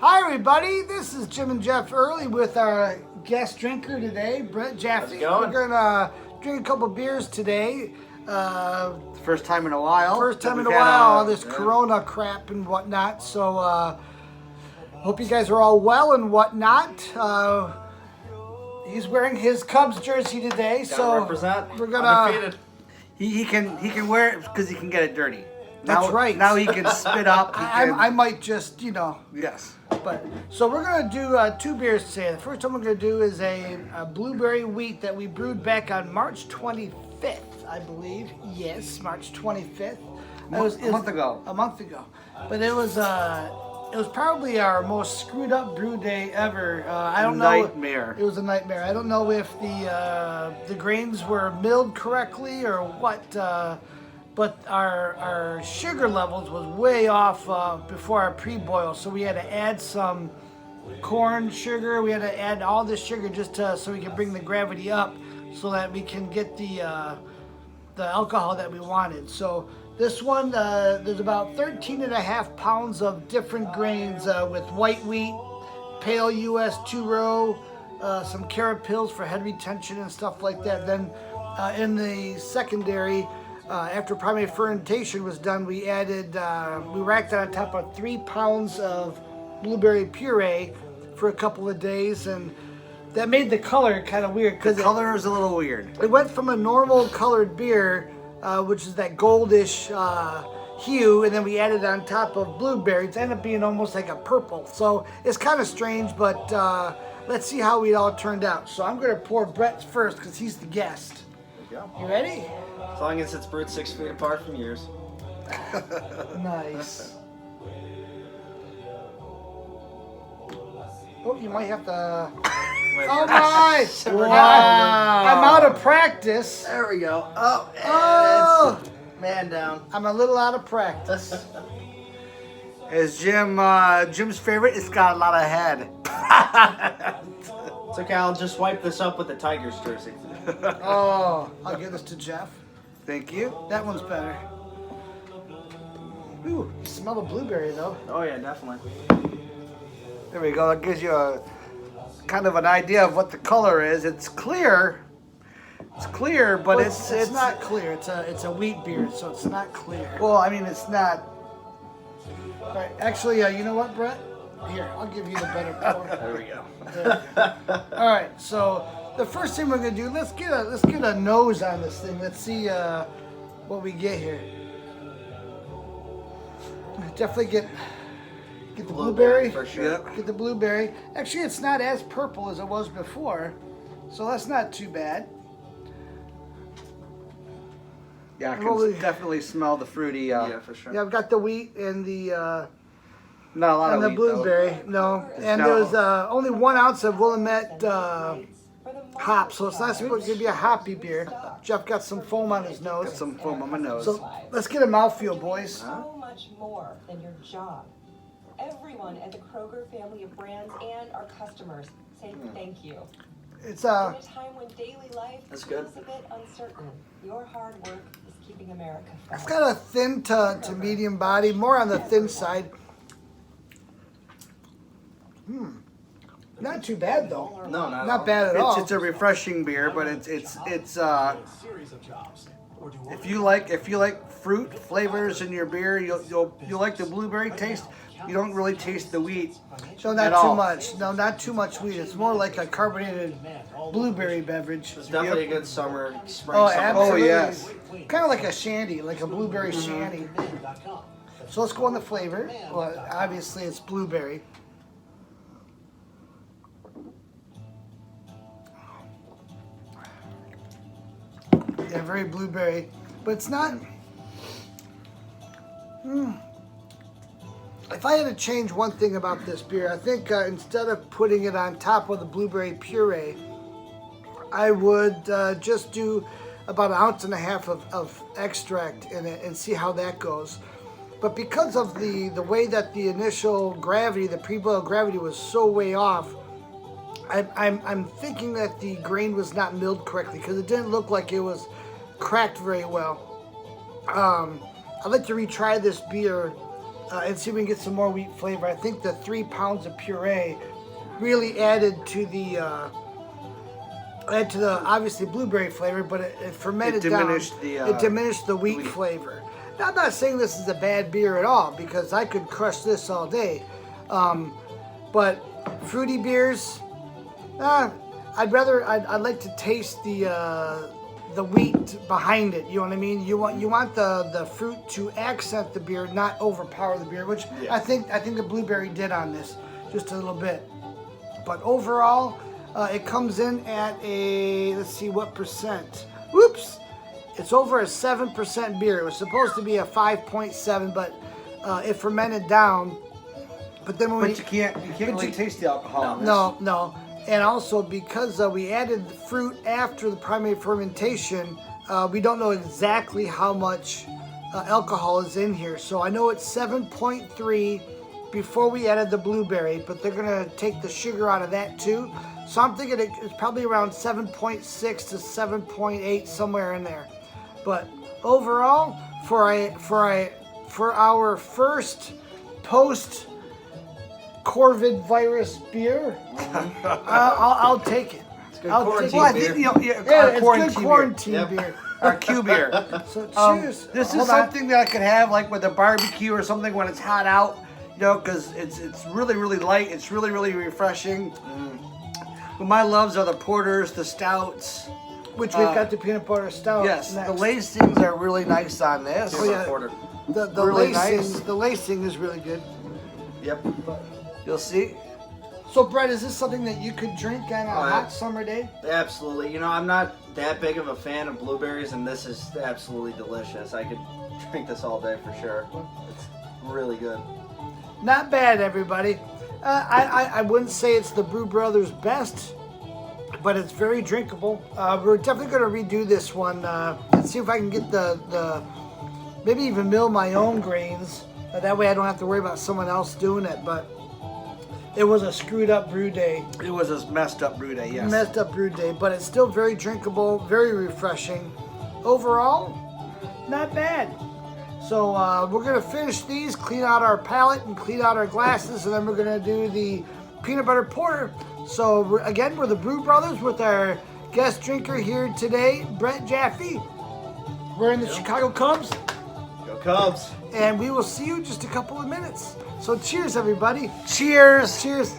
Hi everybody, this is Jim and Jeff Early with our guest drinker today, Brett Jaffe. We're gonna drink a couple beers today. First time in a while. First time in a while, all this Corona crap and whatnot. So hope you guys are all well and whatnot. He's wearing his Cubs jersey today, so represent. We're gonna. Undefeated. He can wear it because he can get it dirty. That's right. Now he can spit up. I might just, Yes. But so we're gonna do 2 beers today. The first one we're gonna do is a blueberry wheat that we brewed back on March 25th, I believe. Yes, March 25th. A month ago. A month ago. But it was probably our most screwed up brew day ever. I don't know. Nightmare. It was a nightmare. I don't know if the grains were milled correctly or what. But our sugar levels was way off before our pre-boil, so we had to add some corn sugar. We had to add all this sugar just so we can bring the gravity up, so that we can get the alcohol that we wanted. So this one, there's about 13.5 pounds of different grains with white wheat, pale U.S. 2-row, some carrot pills for head retention and stuff like that. Then in the secondary. After primary fermentation was done, we racked it on top of 3 pounds of blueberry puree for a couple of days, and that made the color kind of weird. The color is a little weird. It went from a normal colored beer, which is that goldish hue, and then we added on top of blueberry. It ended up being almost like a purple. So it's kind of strange, but let's see how it all turned out. So I'm going to pour Brett's first because he's the guest. You ready? As long as it's brewed 6 feet apart from yours. Nice. Oh, you might have to. Oh my! Wow. I'm out of practice. There we go. Oh, Oh, man down. I'm a little out of practice. As Jim's favorite, it's got a lot of head. It's okay, I'll just wipe this up with the Tigers jersey. Oh, I'll give this to Jeff. Thank you. That one's better. Ooh, you smell the blueberry though. Oh yeah, definitely. There we go. That gives you a kind of an idea of what the color is. It's clear. It's clear, but Well, it's not clear. It's a wheat beer, so it's not clear. Well, I mean, it's not. All right, actually, you know what, Brett? Here, I'll give you the better pour. There we go. There. All right, so the first thing we're gonna do, let's get a nose on this thing. Let's see what we get here. Definitely get the blueberry. For sure. Yep. Get the blueberry. Actually, it's not as purple as it was before, so that's not too bad. Yeah, I can Holy- definitely smell the fruity. Yeah, for sure. Yeah, I've got the wheat and the Not a lot and of the wheat, though. blueberry. No, and no- there's only 1 ounce of Willamette hop, so it's not supposed to be a hoppy beer. Jeff got some foam on his nose. Got some foam on my nose. So let's get a mouthfeel, boys. So much more than your job. Everyone at the Kroger family of brands and our customers say thank you. It's In a time when daily life That's good. feels a bit uncertain, your hard work is keeping America it's first. got a thin to medium body, more on the thin side. Not too bad though. No, Not bad at all. It's a refreshing beer, but it's if you like fruit flavors in your beer, you'll like the blueberry taste. You don't really taste the wheat. So not at too all. much. No, not too much wheat. It's more like a carbonated blueberry beverage. It's definitely a good spring. Oh, summer. absolutely. Oh, yes. Kind of like a shandy, like a blueberry shandy. So let's go on the flavor. Well, obviously it's blueberry. Yeah, very blueberry, but it's not. If I had to change one thing about this beer, I think instead of putting it on top of the blueberry puree, I would just do about 1.5 ounces of extract in it and see how that goes. But because of the way that the initial gravity, the pre-boil gravity was so way off, I'm thinking that the grain was not milled correctly because it didn't look like it was cracked very well. I'd like to retry this beer and see if we can get some more wheat flavor. I think the 3 pounds of puree really added to the obviously blueberry flavor, but it fermented diminished down. the, It diminished the wheat wheat. flavor. Now, I'm not saying this is a bad beer at all because I could crush this all day, but fruity beers, I'd like to taste the wheat behind it. You know what I mean? You want the fruit to accent the beer, not overpower the beer, which Yeah. I think the blueberry did on this just a little bit. But overall, it comes in at a, let's see what percent. Whoops! It's over a 7% beer. It was supposed to be a 5.7, but it fermented down. But then when But you can't really taste the alcohol. in this. no. And also because we added the fruit after the primary fermentation, we don't know exactly how much alcohol is in here. So I know it's 7.3 before we added the blueberry, but they're gonna take the sugar out of that too. So I'm thinking it's probably around 7.6 to 7.8, somewhere in there. But overall, for our first post Corvid virus beer, I'll take it. I'll take quarantine it. Well, I think Yeah, our it's quarantine good beer. quarantine Yep. beer. Our Q beer. So cheers. This is Hold on. something that I could have like with a barbecue or something when it's hot out, because it's really light. It's really refreshing. But my loves are the porters, the stouts. Which we've got the peanut butter stout. Yes, next. the lacings are really nice on this. Oh, yeah. Porter. The really lacing, nice. the lacing is really good. Yep. You'll see. So, Brett, is this something that you could drink on a Oh, yeah. hot summer day? Absolutely. You know, I'm not that big of a fan of blueberries, and this is absolutely delicious. I could drink this all day for sure. It's really good. Not bad, everybody. I wouldn't say it's the Brew Brothers' best, but it's very drinkable. We're definitely going to redo this one and see if I can get the maybe even mill my own grains. That way I don't have to worry about someone else doing it. But it was a screwed up brew day. It was a messed up brew day, yes. Messed up brew day, but it's still very drinkable, very refreshing. Overall, not bad. So we're gonna finish these, clean out our palate and clean out our glasses, and then we're gonna do the peanut butter porter. So we're the Brew Brothers with our guest drinker here today, Brett Jaffe. We're in the Chicago Cubs, Go Cubs! and we will see you in just a couple of minutes. So cheers, everybody. Cheers. Cheers.